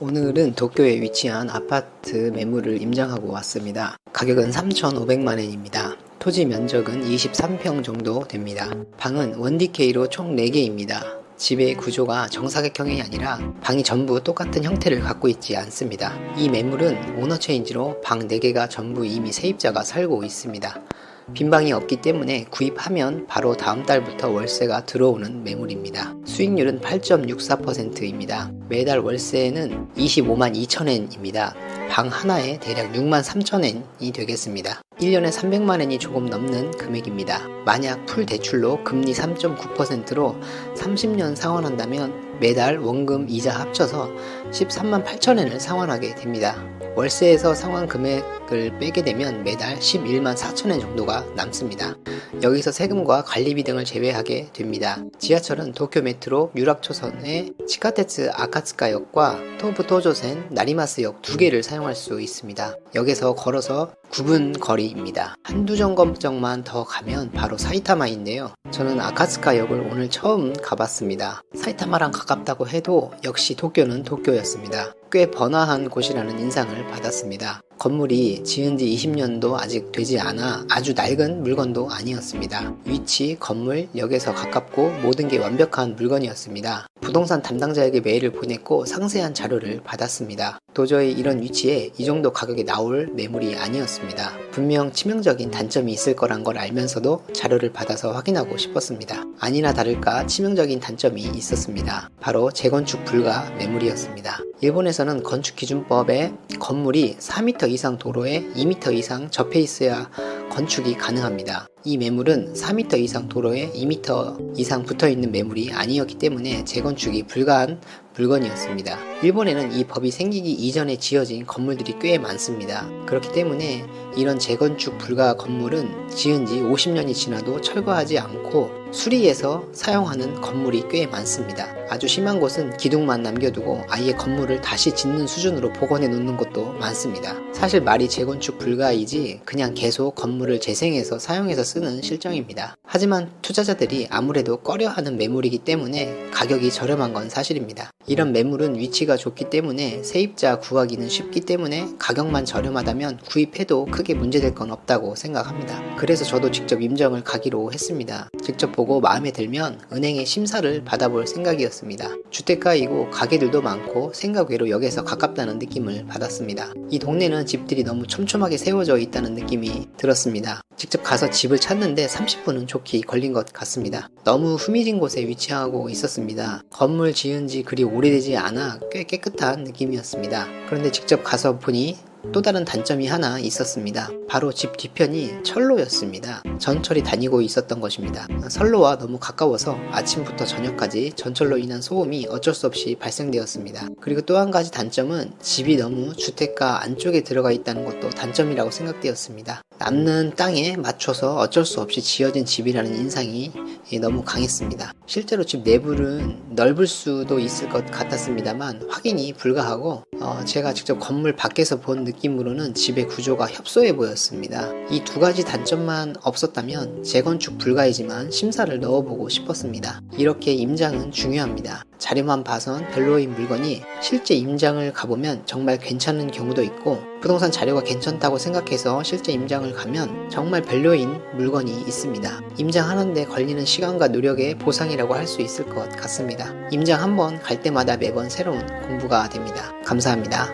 오늘은 도쿄에 위치한 아파트 매물을 임장하고 왔습니다. 가격은 3,500만엔입니다. 토지 면적은 23평 정도 됩니다. 방은 1DK로 총 4개입니다. 집의 구조가 정사각형이 아니라 방이 전부 똑같은 형태를 갖고 있지 않습니다. 이 매물은 오너 체인지로 방 4개가 전부 이미 세입자가 살고 있습니다. 빈방이 없기 때문에 구입하면 바로 다음 달부터 월세가 들어오는 매물입니다. 수익률은 8.64%입니다. 매달 월세는 25만 2천엔입니다. 방 하나에 대략 6만 3천엔이 되겠습니다. 1년에 300만엔이 조금 넘는 금액입니다. 만약 풀 대출로 금리 3.9%로 30년 상환한다면 매달 원금 이자 합쳐서 13만 8천엔을 상환하게 됩니다. 월세에서 상환 금액을 빼게 되면 매달 11만 4천엔 정도가 남습니다. 여기서 세금과 관리비 등을 제외하게 됩니다. 지하철은 도쿄 메트로 유락초선의 치카테츠 아카츠카역과 토부 토조센 나리마스역 2개를 사용할 수 있습니다. 역에서 걸어서 9분 거리입니다. 한두 정거장만 더 가면 바로 사이타마인데요. 저는 아카츠카역을 오늘 처음 가봤습니다. 사이타마랑 가깝다고 해도 역시 도쿄는 도쿄였습니다. 꽤 번화한 곳이라는 인상을 받았습니다. 건물이 지은 지 20년도 아직 되지 않아 아주 낡은 물건도 아니었습니다. 위치, 건물, 역에서 가깝고 모든 게 완벽한 물건이었습니다. 부동산 담당자에게 메일을 보냈고 상세한 자료를 받았습니다. 도저히 이런 위치에 이 정도 가격에 나올 매물이 아니었습니다. 분명 치명적인 단점이 있을 거란 걸 알면서도 자료를 받아서 확인하고 싶었습니다. 아니나 다를까 치명적인 단점이 있었습니다. 바로 재건축 불가 매물이었습니다. 일본에서는 건축기준법에 건물이 4m 이상 도로에 2m 이상 접해 있어야 건축이 가능합니다. 이 매물은 4m 이상 도로에 2m 이상 붙어있는 매물이 아니었기 때문에 재건축이 불가한 물건이었습니다. 일본에는 이 법이 생기기 이전에 지어진 건물들이 꽤 많습니다. 그렇기 때문에 이런 재건축 불가 건물은 지은 지 50년이 지나도 철거하지 않고 수리해서 사용하는 건물이 꽤 많습니다. 아주 심한 곳은 기둥만 남겨두고 아예 건물을 다시 짓는 수준으로 복원해 놓는 곳도 많습니다. 사실 말이 재건축 불가이지 그냥 계속 건물을 재생해서 사용해서 쓰는 실정입니다. 하지만 투자자들이 아무래도 꺼려하는 매물이기 때문에 가격이 저렴한 건 사실입니다. 이런 매물은 위치가 좋기 때문에 세입자 구하기는 쉽기 때문에 가격만 저렴하다면 구입해도 크게 문제될 건 없다고 생각합니다. 그래서 저도 직접 임정을 가기로 했습니다. 직접 보고 마음에 들면 은행에 심사를 받아볼 생각이었습니다. 주택가이고 가게들도 많고 생각 외로 역에서 가깝다는 느낌을 받았습니다. 이 동네는 집들이 너무 촘촘하게 세워져 있다는 느낌이 들었습니다. 직접 가서 집을 찾는데 30분은 좋게 걸린 것 같습니다. 너무 후미진 곳에 위치하고 있었습니다. 건물 지은 지 그리 오래되지 않아 꽤 깨끗한 느낌이었습니다. 그런데 직접 가서 보니 또 다른 단점이 하나 있었습니다. 바로 집 뒤편이 철로였습니다. 전철이 다니고 있었던 것입니다. 선로와 너무 가까워서 아침부터 저녁까지 전철로 인한 소음이 어쩔 수 없이 발생되었습니다. 그리고 또 한 가지 단점은 집이 너무 주택가 안쪽에 들어가 있다는 것도 단점이라고 생각되었습니다. 남는 땅에 맞춰서 어쩔 수 없이 지어진 집이라는 인상이 너무 강했습니다. 실제로 집 내부는 넓을 수도 있을 것 같았습니다만 확인이 불가하고 제가 직접 건물 밖에서 본 느낌으로는 집의 구조가 협소해 보였습니다. 이 두 가지 단점만 없었다면 재건축 불가이지만 심사를 넣어보고 싶었습니다. 이렇게 임장은 중요합니다. 자료만 봐선 별로인 물건이 실제 임장을 가보면 정말 괜찮은 경우도 있고 부동산 자료가 괜찮다고 생각해서 실제 임장을 가면 정말 별로인 물건이 있습니다. 임장하는데 걸리는 시간과 노력의 보상이라고 할 수 있을 것 같습니다. 임장 한번 갈 때마다 매번 새로운 공부가 됩니다. 감사합니다.